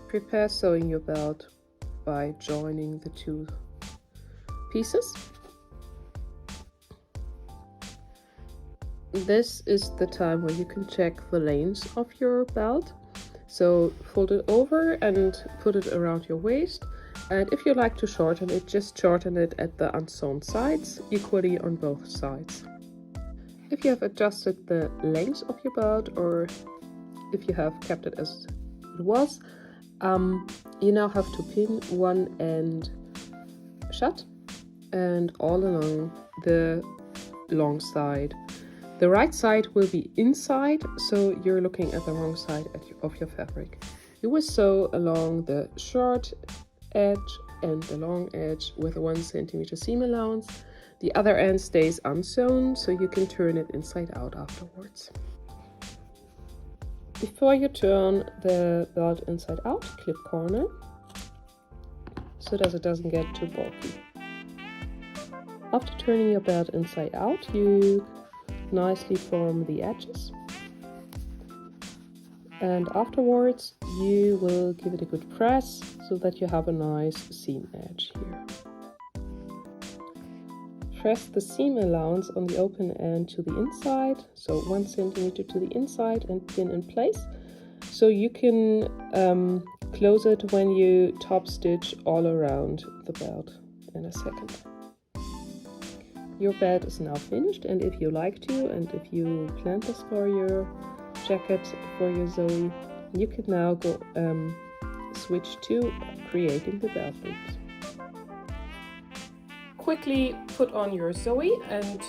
Prepare sewing your belt by joining the two pieces. This is the time where you can check the length of your belt. So fold it over and put it around your waist. And if you like to shorten it, just shorten it at the unsewn sides, equally on both sides. If you have adjusted the length of your belt, or if you have kept it as it was, you now have to pin one end shut and all along the long side. The right side will be inside, so you're looking at the wrong side of your fabric. You will sew along the short edge and the long edge with a 1 centimeter seam allowance. The other end stays unsewn, so you can turn it inside out afterwards. Before you turn the belt inside out, clip corner so that it doesn't get too bulky. After turning your belt inside out, you nicely form the edges, and afterwards you will give it a good press so that you have a nice seam edge here. Press the seam allowance on the open end to the inside, so 1 centimeter to the inside, and pin in place, so you can close it when you top stitch all around the belt in a second. Your belt is now finished, and if you like to, and if you planned this for your jacket, for your ZOE, you can now go switch to creating the belt loops. Quickly put on your ZOE and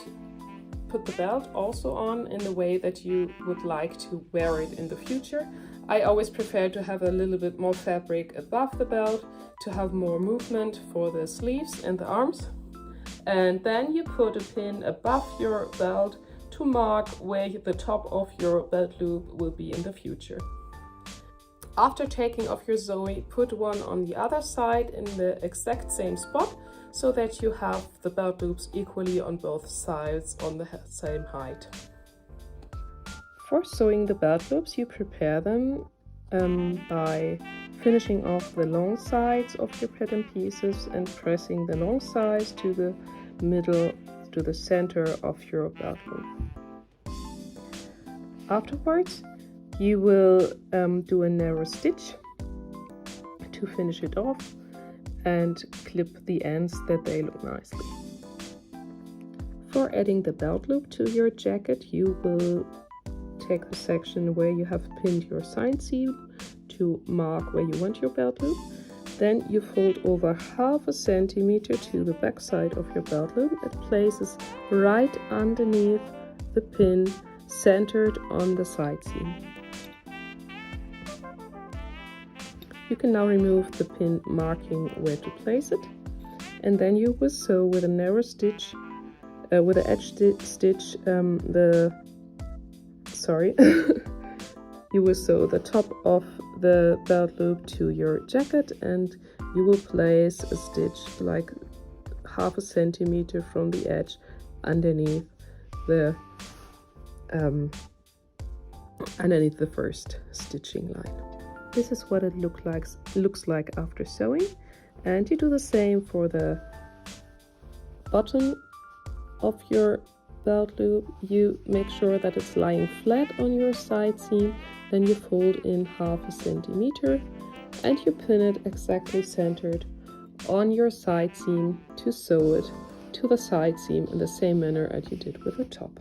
put the belt also on in the way that you would like to wear it in the future. I always prefer to have a little bit more fabric above the belt to have more movement for the sleeves and the arms. And then you put a pin above your belt to mark where the top of your belt loop will be in the future. After taking off your ZOE, put one on the other side in the exact same spot so that you have the belt loops equally on both sides on the same height. For sewing the belt loops, you prepare them by finishing off the long sides of your pattern pieces and pressing the long sides to the middle, to the center of your belt loop. Afterwards, you will do a narrow stitch to finish it off and clip the ends that they look nicely. For adding the belt loop to your jacket, you will take the section where you have pinned your side seam to mark where you want your belt loop. Then you fold over 1/2 centimeter to the back side of your belt loop. It places right underneath the pin, centered on the side seam. You can now remove the pin marking where to place it, and then you will sew with a narrow stitch, with an edge stitch, you will sew the top of the belt loop to your jacket, and you will place a stitch like 1/2 centimeter from the edge underneath the first stitching line. This is what it looks like after sewing, and you do the same for the bottom of your belt loop. You make sure that it's lying flat on your side seam, then you fold in 1/2 centimeter and you pin it exactly centered on your side seam to sew it to the side seam in the same manner as you did with the top.